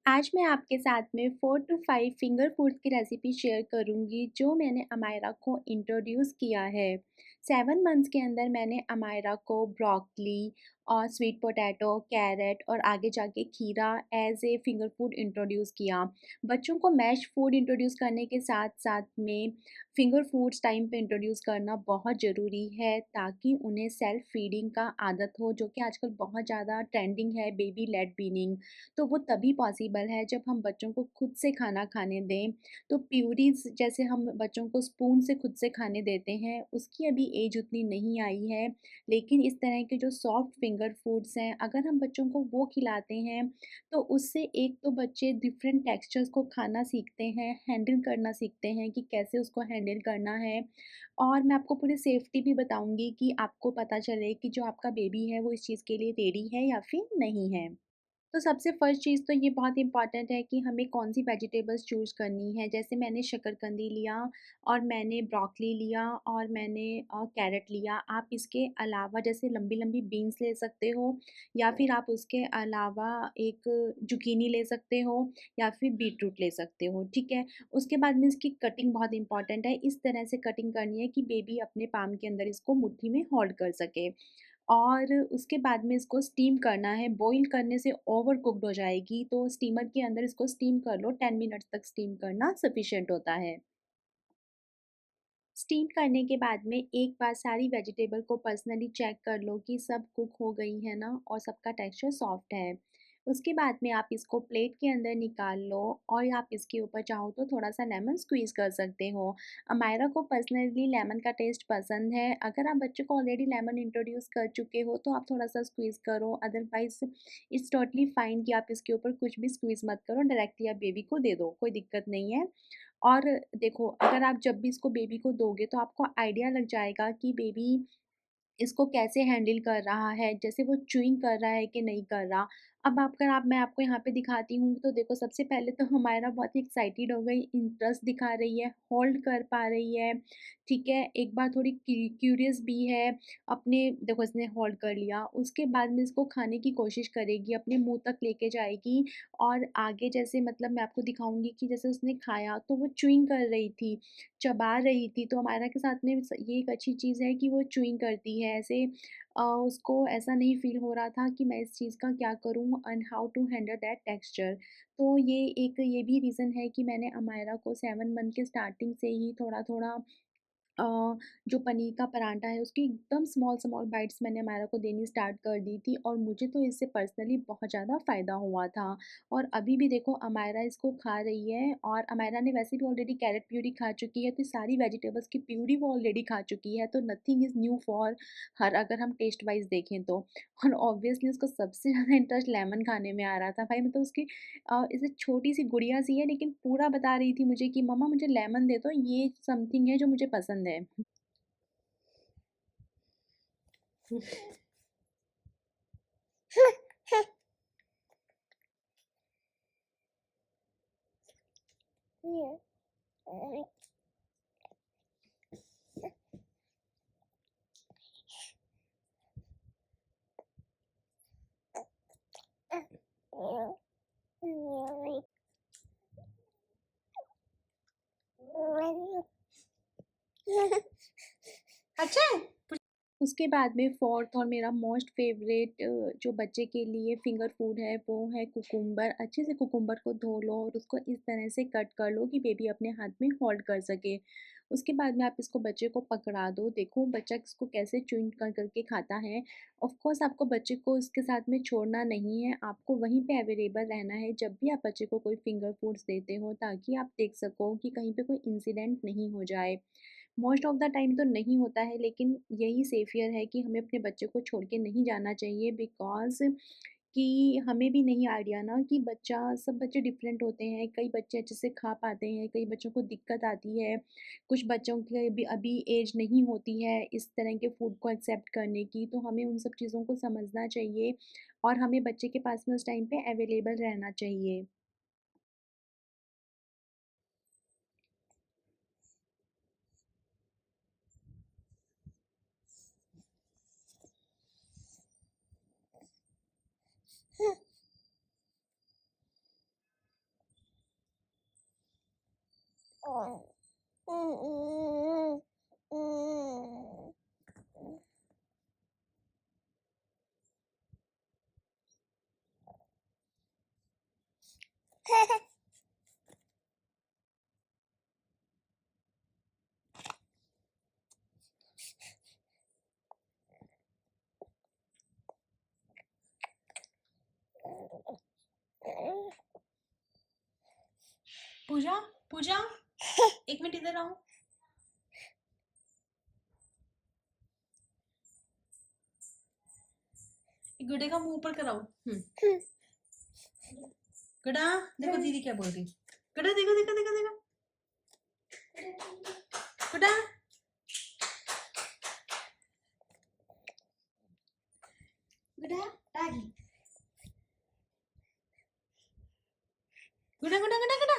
आज मैं आपके साथ में 4 टू 5 फिंगर फूड्स की रेसिपी शेयर करूँगी जो मैंने अमायरा को इंट्रोड्यूस किया है। 7 मंथ्स के अंदर मैंने अमायरा को ब्रोकली और स्वीट पोटैटो, कैरेट और आगे जाके खीरा as a finger food introduce किया। बच्चों को मैश्ड फूड इंट्रोड्यूस करने के साथ-साथ में फिंगर फूड्स टाइम पे इंट्रोड्यूस करना बहुत ज़रूरी है ताकि उन्हें सेल्फ फीडिंग का आदत हो, जो कि आजकल बहुत ज़्यादा ट्रेंडिंग है, बेबी लेड वीनिंग। तो वो तभी पॉसिबल है जब हम बच्चों को खुद से खाना खाने दें। तो प्यूरीज़ जैसे हम बच्चों को स्पून से खुद से खाने देते हैं, उसकी अभी एज उतनी नहीं आई है। लेकिन इस तरह के जो सॉफ्ट फिंगर फूड्स हैं, अगर हम बच्चों को वो खिलाते हैं, तो उससे एक तो बच्चे डिफरेंट टेक्सचर्स को खाना सीखते हैं, हैंडल करना सीखते हैं कि कैसे उसको हैंडल करना है। और मैं आपको पूरी सेफ्टी भी बताऊँगी कि आपको पता चले कि जो आपका बेबी है, वो इस चीज़ के लिए रेडी है या फिर नहीं है। तो सबसे फर्स्ट चीज़ तो ये बहुत इम्पॉर्टेंट है कि हमें कौन-सी वेजिटेबल्स चूज़ करनी है। जैसे मैंने शकरकंदी लिया और मैंने ब्रोकली लिया और मैंने कैरेट लिया। आप इसके अलावा जैसे लंबी-लंबी बीन्स ले सकते हो या फिर आप उसके अलावा एक जुकीनी ले सकते हो या फिर बीटरूट ले सकते हो, ठीक है? उसके बाद में इसकी कटिंग बहुत इम्पॉर्टेंट है। इस तरह से कटिंग करनी है कि बेबी अपने पाम के अंदर इसको मुट्ठी में होल्ड कर सके। और उसके बाद में इसको स्टीम करना है। बॉईल करने से ओवर कुक्ड हो जाएगी, तो स्टीमर के अंदर इसको स्टीम कर लो। 10 मिनट्स तक स्टीम करना सफिशिएंट होता है। स्टीम करने के बाद में एक बार सारी वेजिटेबल को पर्सनली चेक कर लो कि सब कुक हो गई है ना और सबका टेक्सचर सॉफ्ट है। उसके बाद में आप इसको प्लेट के अंदर निकाल लो और आप इसके ऊपर चाहो तो थोड़ा सा लेमन स्क्वीज़ कर सकते हो। अमायरा को पर्सनली लेमन का टेस्ट पसंद है। अगर आप बच्चे को ऑलरेडी लेमन इंट्रोड्यूस कर चुके हो तो आप थोड़ा सा स्क्वीज़ करो, अदरवाइज़ इट्स टोटली फाइन कि आप इसके ऊपर कुछ भी स्क्वीज़ मत करो, डायरेक्टली आप बेबी को दे दो, कोई दिक्कत नहीं है। और देखो, अगर आप जब भी इसको बेबी को दोगे तो आपको आइडिया लग जाएगा कि बेबी इसको कैसे हैंडल कर रहा है, जैसे वो च्यूइंग कर रहा है कि नहीं कर रहा। अब मैं आपको यहाँ पे दिखाती हूँ, तो देखो सबसे पहले तो हमारा बहुत ही एक्साइटेड हो गई, इंटरेस्ट दिखा रही है, होल्ड कर पा रही है, ठीक है? एक बार थोड़ी क्यूरियस भी है, अपने देखो इसने होल्ड कर लिया, उसके बाद में इसको खाने की कोशिश करेगी, अपने मुँह तक लेके जाएगी और आगे जैसे मतलब मैं आपको दिखाऊँगी कि जैसे उसने खाया, तो वो च्यूइंग कर रही थी, चबा रही थी। तो अमायरा के साथ में ये एक अच्छी चीज़ है कि वो च्युइंग करती है ऐसे। उसको ऐसा नहीं फ़ील हो रहा था कि मैं इस चीज़ का क्या करूँ and how to handle that texture. तो ये भी रीज़न है कि मैंने अमायरा को 7 मंथ के स्टार्टिंग से ही थोड़ा-थोड़ा अ, जो पनीर का पराठा है उसकी एकदम स्मॉल-स्मॉल बाइट्स मैंने अमायरा को देनी स्टार्ट कर दी थी और मुझे तो इससे पर्सनली बहुत ज़्यादा फ़ायदा हुआ था। और अभी भी देखो अमायरा इसको खा रही है और अमायरा ने वैसे भी ऑलरेडी कैरेट प्यूरी खा चुकी है, तो सारी वेजिटेबल्स की प्यूरी वो ऑलरेडी खा चुकी है, तो nothing is new for her, अगर हम टेस्ट वाइज़ देखें तो। और ऑब्वियसली उसको सबसे ज़्यादा इंटरेस्ट लेमन खाने में आ रहा था। भाई मतलब उसकी ऐसे छोटी-सी गुड़िया सी है लेकिन पूरा बता रही थी मुझे कि मम्मा मुझे लेमन दे दो, ये समथिंग है जो मुझे पसंद है। अच्छा है? उसके बाद में फोर्थ और मेरा मोस्ट फेवरेट जो बच्चे के लिए फिंगर फूड है वो है कुकुम्बर। अच्छे से कुकुम्बर को धो लो और उसको इस तरह से कट कर लो कि बेबी अपने हाथ में होल्ड कर सके। उसके बाद में आप इसको बच्चे को पकड़ा दो, देखो बच्चा इसको कैसे च्युइंग कर करके खाता है। ऑफ कोर्स आपको बच्चे को इसके साथ में छोड़ना नहीं है, आपको वहीं पे अवेलेबल रहना है जब भी आप बच्चे को कोई फिंगर फूड्स देते हो, ताकि आप देख सको कि कहीं पे कोई इंसिडेंट नहीं हो जाए। मोस्ट ऑफ द टाइम तो नहीं होता है, लेकिन यही सेफियर है कि हमें अपने बच्चे को छोड़ के नहीं जाना चाहिए, बिकॉज़ कि हमें भी नहीं आइडिया ना कि बच्चा, सब बच्चे डिफरेंट होते हैं। कई बच्चे अच्छे से खा पाते हैं, कई बच्चों को दिक्कत आती है, कुछ बच्चों की अभी अभी एज नहीं होती है इस तरह के फूड को एक्सेप्ट करने की, तो हमें उन सब चीज़ों को समझना चाहिए और हमें बच्चे के पास में उस टाइम पे अवेलेबल रहना चाहिए। पूजा, पूजा, एक मिनट इधर आओ। गुडे का मुंह ऊपर कराओ। गुडा देखो दीदी क्या बोल रही। गुडा देखो देखो देखो देखो। गुडा, गुडा रागी, गुडा गुडा गुडा गुडा।